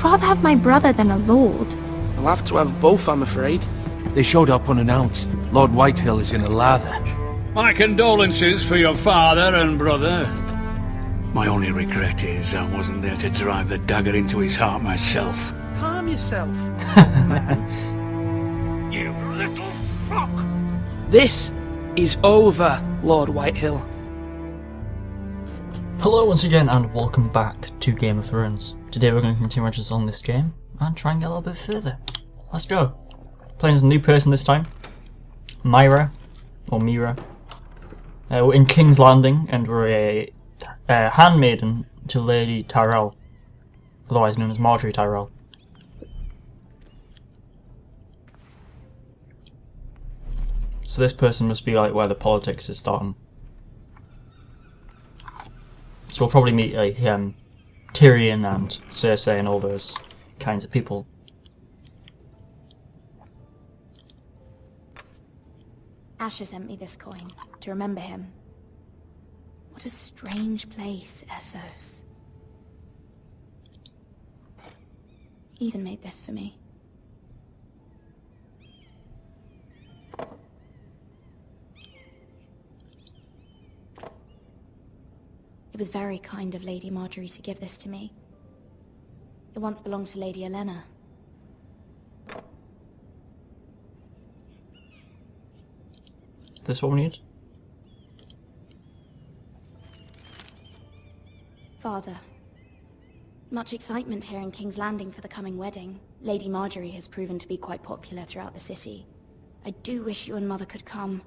rather have my brother than a lord. I'll have to have both, I'm afraid. They showed up unannounced. Lord Whitehill is in a lather. My condolences for your father and brother. My only regret is I wasn't there to drive the dagger into his heart myself. Calm yourself, man. You little fuck! This is over, Lord Whitehill. Hello once again and welcome back to Game of Thrones. Today we're going to continue just on this game and try and get a little bit further. Let's go. Playing as a new person this time. Mira. We're in King's Landing and we're a handmaiden to Lady Tyrell, otherwise known as Marjorie Tyrell. So this person must be like where the politics is starting. So we'll probably meet like Tyrion and Cersei and all those kinds of people. Asher sent me this coin to remember him. What a strange place, Essos. Ethan made this for me. It was very kind of Lady Marjorie to give this to me. It once belonged to Lady Olenna. This what we need? Father, much excitement here in King's Landing for the coming wedding. Lady Marjorie has proven to be quite popular throughout the city. I do wish you and Mother could come,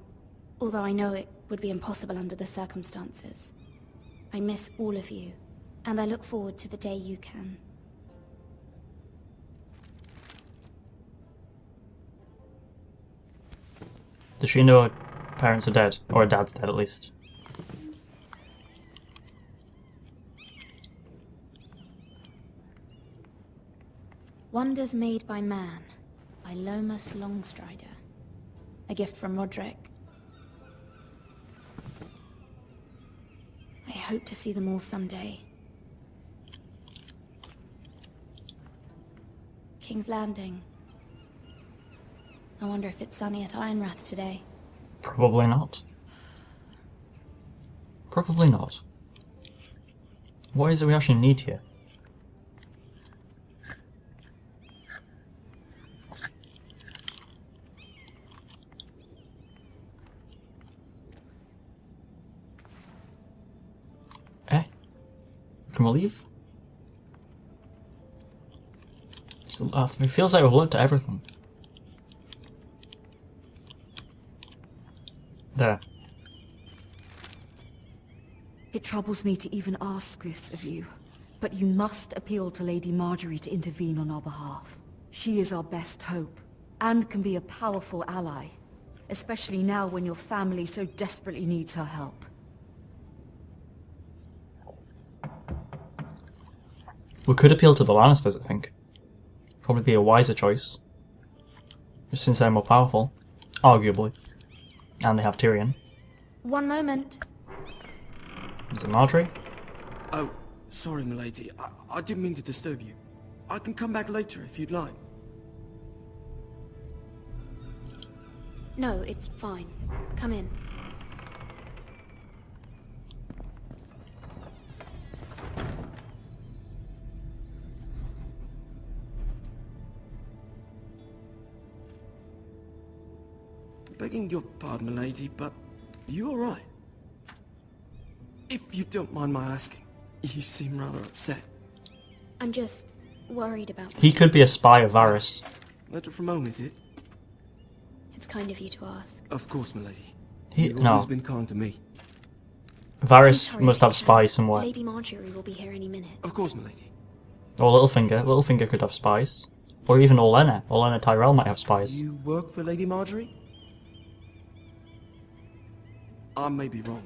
although I know it would be impossible under the circumstances. I miss all of you, and I look forward to the day you can. Does she know her parents are dead? Or her dad's dead at least? Wonders Made by Man, by Lomas Longstrider. A gift from Roderick. I hope to see them all someday. King's Landing. I wonder if it's sunny at Ironrath today. Probably not. Probably not. What is it we actually need here? Can we leave? It feels like we've looked at everything. There. It troubles me to even ask this of you, but you must appeal to Lady Marjorie to intervene on our behalf. She is our best hope, and can be a powerful ally, especially now when your family so desperately needs her help. We could appeal to the Lannisters, I think. Probably be a wiser choice. Since they're more powerful. Arguably. And they have Tyrion. One moment. Is it Marjorie? Oh, sorry, milady. I didn't mean to disturb you. I can come back later if you'd like. No, it's fine. Come in. Begging your pardon, milady, but you alright? If you don't mind my asking, you seem rather upset. I'm just worried about He could be a spy of Varys. Letter from home, is it? It's kind of you to ask. Of course, milady. You've You've always been kind to me. Please Varys hurry must if you have can. spies somewhere. Lady Marjorie will be here any minute. Of course, milady. Or Littlefinger. Littlefinger could have spies. Or even Olenna. Olenna Tyrell might have spies. You work for Lady Marjorie? I may be wrong,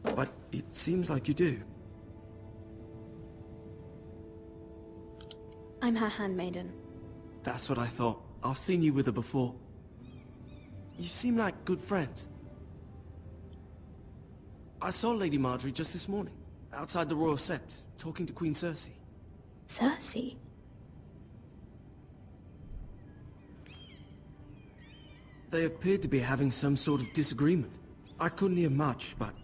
but it seems like you do. I'm her handmaiden. That's what I thought. I've seen you with her before. You seem like good friends. I saw Lady Marjorie just this morning, outside the Royal Sept, talking to Queen Cersei. Cersei? They appeared to be having some sort of disagreement. I couldn't hear much, but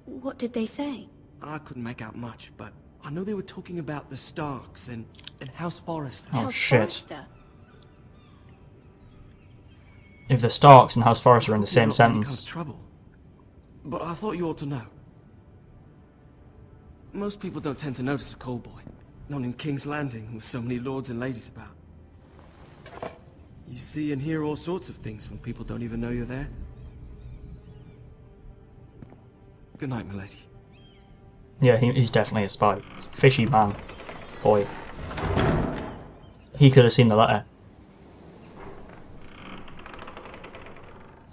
What did they say? I couldn't make out much, but I know they were talking about the Starks and House Forrester. Oh House shit. Forrester. If the Starks and House Forrester are in the You're same not in any kind sentence. of trouble. But I thought you ought to know. Most people don't tend to notice a callboy. Not in King's Landing, with so many lords and ladies about. You see and hear all sorts of things when people don't even know you're there. Good night, milady. Yeah, he's definitely a spy. Fishy man. Boy. He could have seen the letter.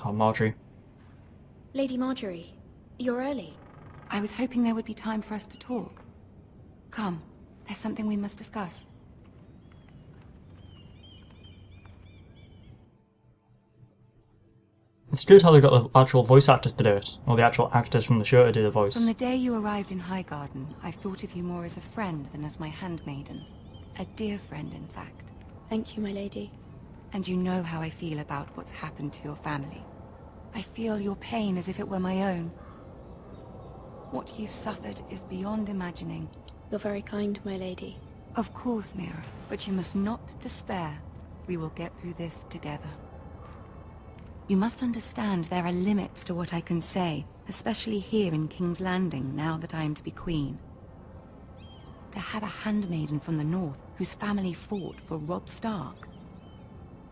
Oh, Marjorie. Lady Marjorie, you're early. I was hoping there would be time for us to talk. Come, there's something we must discuss. It's good how they got the actual voice actors to do it, or the actual actors from the show to do the voice. From the day you arrived in Highgarden, I've thought of you more as a friend than as my handmaiden. A dear friend, in fact. Thank you, my lady. And you know how I feel about what's happened to your family. I feel your pain as if it were my own. What you've suffered is beyond imagining. You're very kind, my lady. Of course, Mira, but you must not despair. We will get through this together. You must understand there are limits to what I can say, especially here in King's Landing, now that I am to be queen. To have a handmaiden from the north, whose family fought for Robb Stark.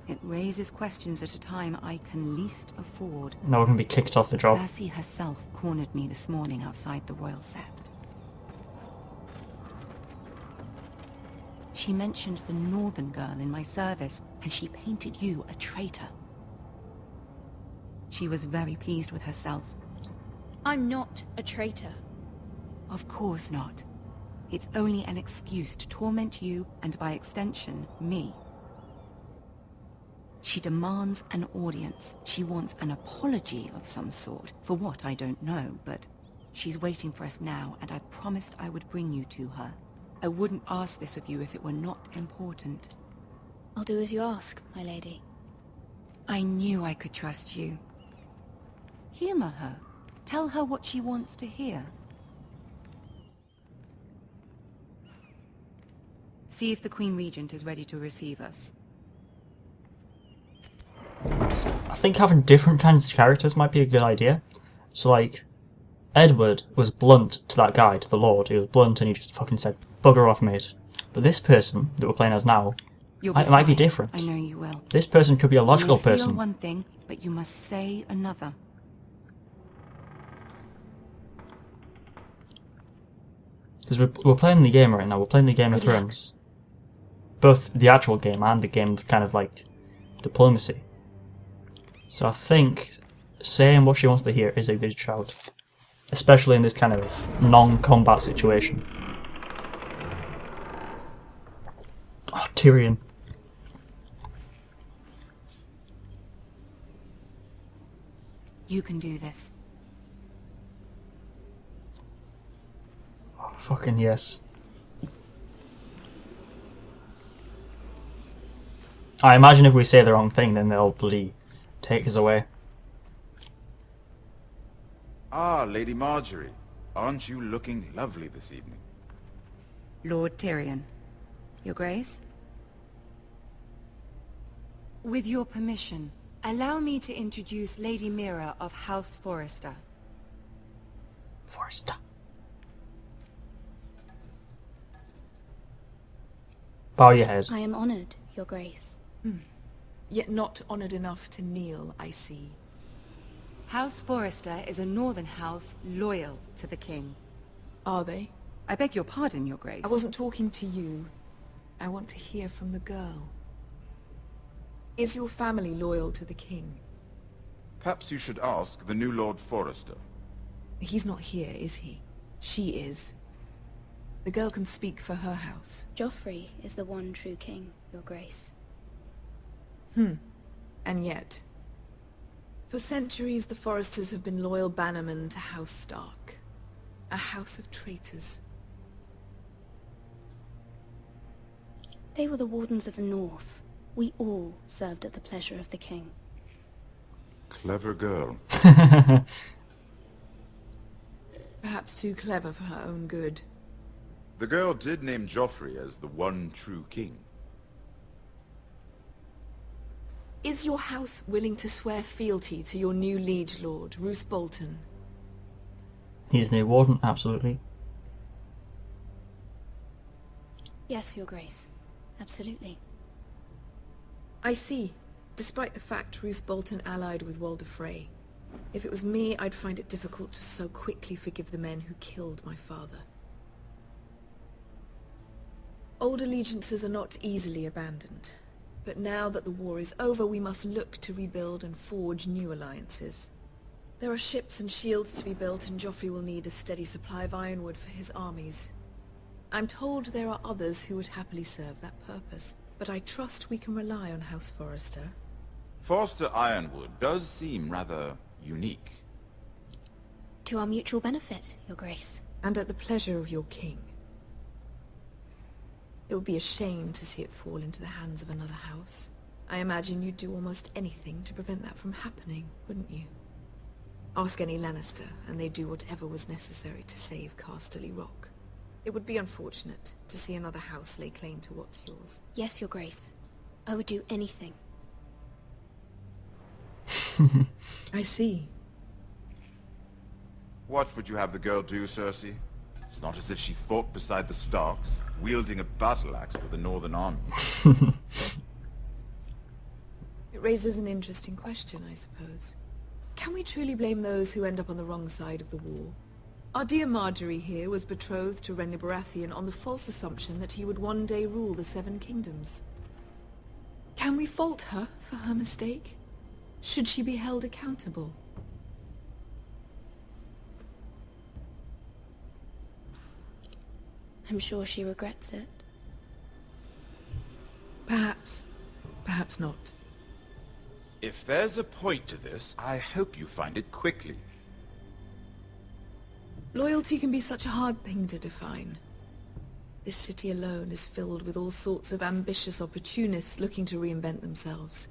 It raises questions at a time I can least afford. Now we're going to be kicked off the job. Cersei herself cornered me this morning outside the Royal Sept. She mentioned the northern girl in my service, and she painted you a traitor. She was very pleased with herself. I'm not a traitor. Of course not. It's only an excuse to torment you, and by extension, me. She demands an audience. She wants an apology of some sort, for what I don't know, but she's waiting for us now, and I promised I would bring you to her. I wouldn't ask this of you if it were not important. I'll do as you ask, my lady. I knew I could trust you. Humor her. Tell her what she wants to hear. See if the Queen Regent is ready to receive us. I think having different kinds of characters might be a good idea. So like, Edward was blunt to that guy, to the Lord. He was blunt and he just fucking said, bugger off, mate. But this person that we're playing as now, You'll it might be fine. different. I know you will. This person could be a logical You may feel person. one thing, but you must say another. Because we're playing the game right now, we're playing the Game of Good luck. Thrones. Both the actual game and the game of kind of like diplomacy. So I think saying what she wants to hear is a good shout. Especially in this kind of non-combat situation. Oh, Tyrion. You can do this. Oh, fucking yes. I imagine if we say the wrong thing, then they'll bloody take us away. Ah, Lady Marjorie. Aren't you looking lovely this evening? Lord Tyrion. Your Grace? With your permission, allow me to introduce Lady Mira of House Forrester. Forrester. Bow your head. I am honored, Your Grace. Yet not honored enough to kneel, I see. House Forrester is a northern house loyal to the king. Are they? I beg your pardon, Your Grace. I wasn't talking to you. I want to hear from the girl. Is your family loyal to the king? Perhaps you should ask the new Lord Forrester. He's not here, is he? She is. The girl can speak for her house. Joffrey is the one true king, Your Grace. And yet, for centuries the Forresters have been loyal bannermen to House Stark. A house of traitors. They were the Wardens of the North. We all served at the pleasure of the king. Clever girl. Perhaps too clever for her own good. The girl did name Joffrey as the one true king. Is your house willing to swear fealty to your new liege lord, Roose Bolton? He's new warden, absolutely. Yes, Your Grace. Absolutely. I see. Despite the fact Roose Bolton allied with Walder Frey. If it was me, I'd find it difficult to so quickly forgive the men who killed my father. Old allegiances are not easily abandoned. But now that the war is over, we must look to rebuild and forge new alliances. There are ships and shields to be built, and Joffrey will need a steady supply of ironwood for his armies. I'm told there are others who would happily serve that purpose, but I trust we can rely on House Forrester. Forster Ironwood does seem rather unique. To our mutual benefit, Your Grace. And at the pleasure of your king. It would be a shame to see it fall into the hands of another house. I imagine you'd do almost anything to prevent that from happening, wouldn't you? Ask any Lannister, and they'd do whatever was necessary to save Casterly Rock. It would be unfortunate to see another house lay claim to what's yours. Yes, Your Grace. I would do anything. I see. What would you have the girl do, Cersei? It's not as if she fought beside the Starks, wielding a battle axe for the Northern Army. It raises an interesting question, I suppose. Can we truly blame those who end up on the wrong side of the war? Our dear Marjorie here was betrothed to Renly Baratheon on the false assumption that he would one day rule the Seven Kingdoms. Can we fault her for her mistake? Should she be held accountable? I'm sure she regrets it. Perhaps. Perhaps not. If there's a point to this, I hope you find it quickly. Loyalty can be such a hard thing to define. This city alone is filled with all sorts of ambitious opportunists looking to reinvent themselves,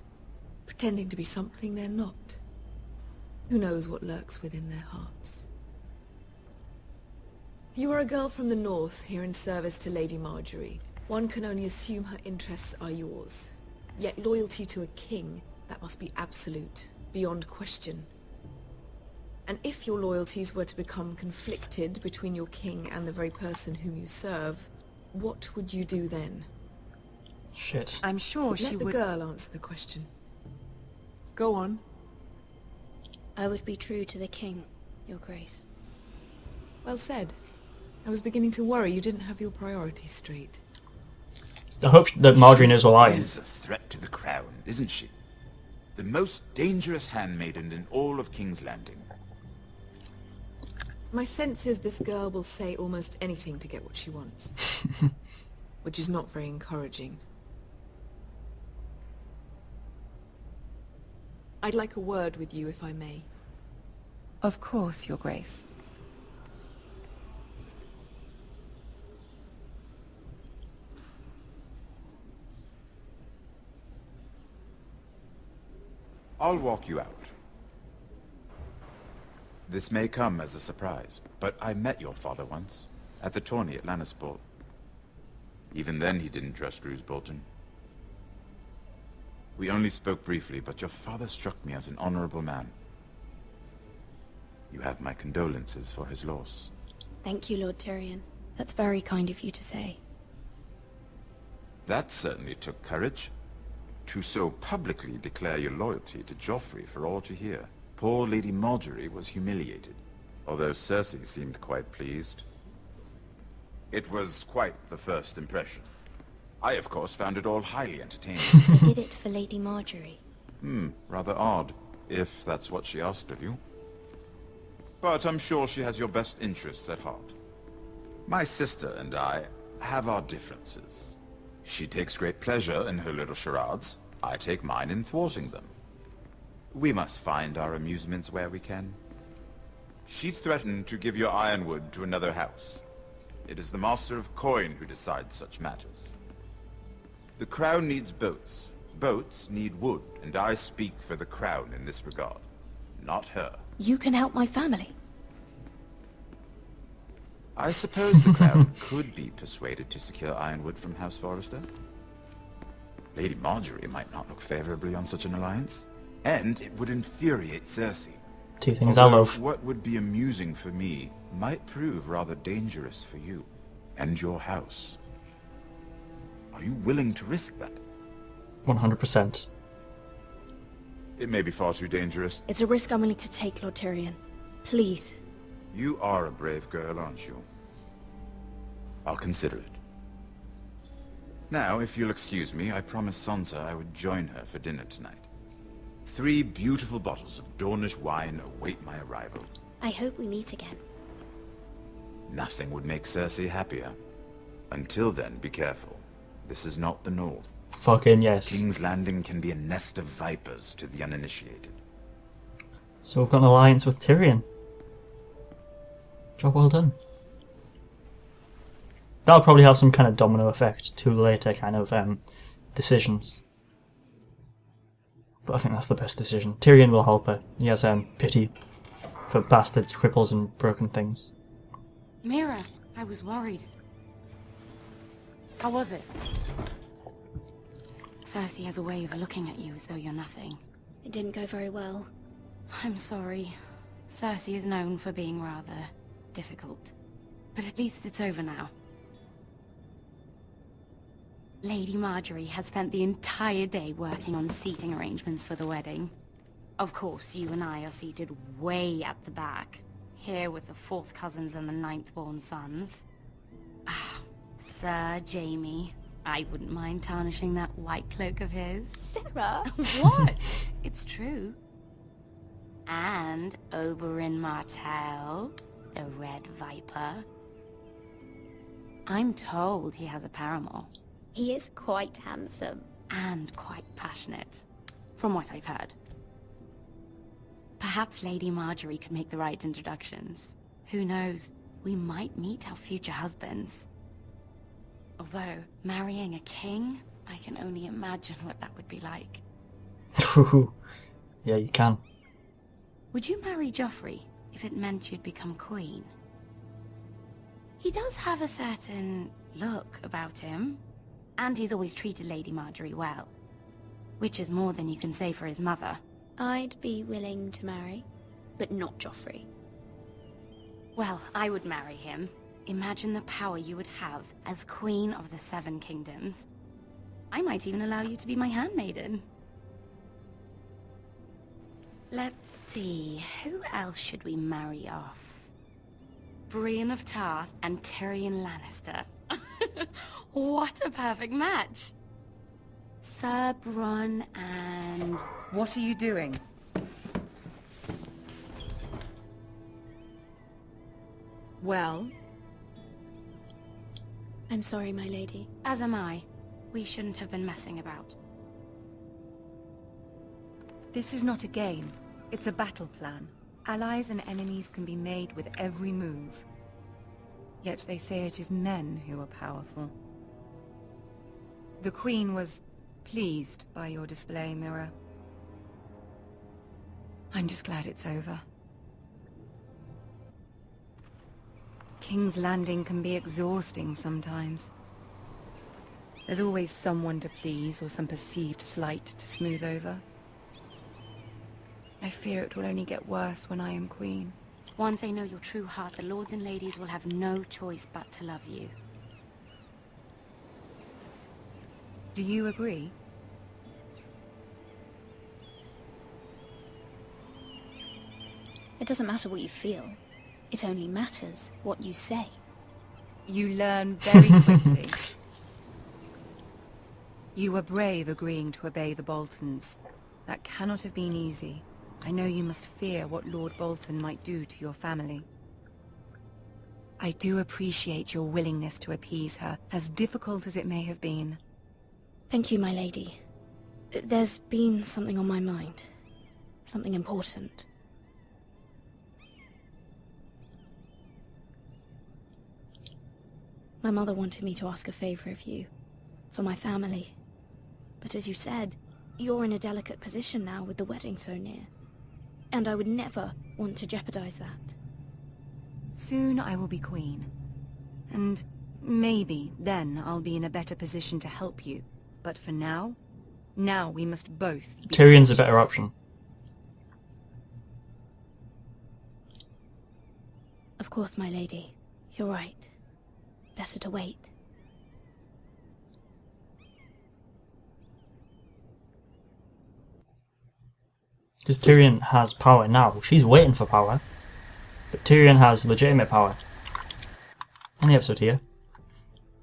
pretending to be something they're not. Who knows what lurks within their hearts? You are a girl from the north, here in service to Lady Marjorie. One can only assume her interests are yours. Yet loyalty to a king, that must be absolute, beyond question. And if your loyalties were to become conflicted between your king and the very person whom you serve, what would you do then? Shit. I'm sure she Let the would... girl answer the question. Go on. I would be true to the king, Your Grace. Well said. I was beginning to worry you didn't have your priorities straight. I hope that Marjorie knows what I am. She is a threat to the crown, isn't she? The most dangerous handmaiden in all of King's Landing. My sense is this girl will say almost anything to get what she wants. Which is not very encouraging. I'd like a word with you, if I may. Of course, Your Grace. I'll walk you out. This may come as a surprise, but I met your father once, at the tourney at Lannisport. Even then he didn't trust Roose Bolton. We only spoke briefly, but your father struck me as an honorable man. You have my condolences for his loss. Thank you, Lord Tyrion. That's very kind of you to say. That certainly took courage. To so publicly declare your loyalty to Joffrey for all to hear. Poor Lady Marjorie was humiliated, although Cersei seemed quite pleased. It was quite the first impression. I, of course, found it all highly entertaining. I did it for Lady Marjorie. Rather odd, if that's what she asked of you. But I'm sure she has your best interests at heart. My sister and I have our differences. She takes great pleasure in her little charades. I take mine in thwarting them. We must find our amusements where we can. She threatened to give your ironwood to another house. It is the Master of Coin who decides such matters. The Crown needs boats. Boats need wood, and I speak for the Crown in this regard. not her. You can help my family. I suppose the crowd could be persuaded to secure ironwood from House Forrester. Lady Marjorie might not look favorably on such an alliance, and it would infuriate Cersei. Two things I Although love. what would be amusing for me might prove rather dangerous for you and your house. Are you willing to risk that? 100%. It may be far too dangerous. It's a risk I'm willing to take, Lord Tyrion. Please. You are a brave girl, aren't you? I'll consider it. Now, if you'll excuse me, I promised Sansa I would join her for dinner tonight. 3 beautiful bottles of Dornish wine await my arrival. I hope we meet again. Nothing would make Cersei happier. Until then, be careful. This is not the North. Fucking yes. King's Landing can be a nest of vipers to the uninitiated. So we've got an alliance with Tyrion. Job well done. That'll probably have some kind of domino effect to later kind of decisions. But I think that's the best decision. Tyrion will help her. He has pity for bastards, cripples and broken things. Mira, I was worried. How was it? Cersei has a way of looking at you as though you're nothing. It didn't go very well. I'm sorry. Cersei is known for being rather difficult. But at least it's over now. Lady Marjorie has spent the entire day working on seating arrangements for the wedding. Of course, you and I are seated way at the back, here with the 4th cousins and the 9th-born sons. Ah, Sir Jaime, I wouldn't mind tarnishing that white cloak of his. Sarah! What? It's true. And Oberyn Martell, the Red Viper. I'm told he has a paramour. He is quite handsome. And quite passionate, from what I've heard. Perhaps Lady Marjorie could make the right introductions. Who knows? We might meet our future husbands. Although, marrying a king, I can only imagine what that would be like. Yeah, you can. Would you marry Joffrey if it meant you'd become queen? He does have a certain look about him, and he's always treated Lady Marjorie well. Which is more than you can say for his mother. I'd be willing to marry, but not Joffrey. Well, I would marry him. Imagine the power you would have as Queen of the 7 Kingdoms. I might even allow you to be my handmaiden. Let's see, who else should we marry off? Brienne of Tarth and Tyrion Lannister. What a perfect match! Sir Bronn and... What are you doing? Well? I'm sorry, my lady. As am I. We shouldn't have been messing about. This is not a game. It's a battle plan. Allies and enemies can be made with every move. Yet they say it is men who are powerful. The Queen was pleased by your display, Mira. I'm just glad it's over. King's Landing can be exhausting sometimes. There's always someone to please or some perceived slight to smooth over. I fear it will only get worse when I am queen. Once they know your true heart, the lords and ladies will have no choice but to love you. Do you agree? It doesn't matter what you feel. It only matters what you say. You learn very quickly. You were brave agreeing to obey the Boltons. That cannot have been easy. I know you must fear what Lord Bolton might do to your family. I do appreciate your willingness to appease her, as difficult as it may have been. Thank you, my lady. There's been something on my mind. Something important. My mother wanted me to ask a favor of you, for my family. But as you said, you're in a delicate position now with the wedding so near. And I would never want to jeopardize that. Soon I will be queen. And maybe then I'll be in a better position to help you. But for now we must both be Tyrion's cautious. a better option. Of course, my lady. You're right. Better to wait. Because Tyrion has power now. She's waiting for power. But Tyrion has legitimate power. End the episode here.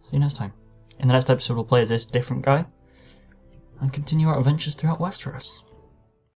See you next time. In the next episode we'll play as this different guy. And continue our adventures throughout Westeros.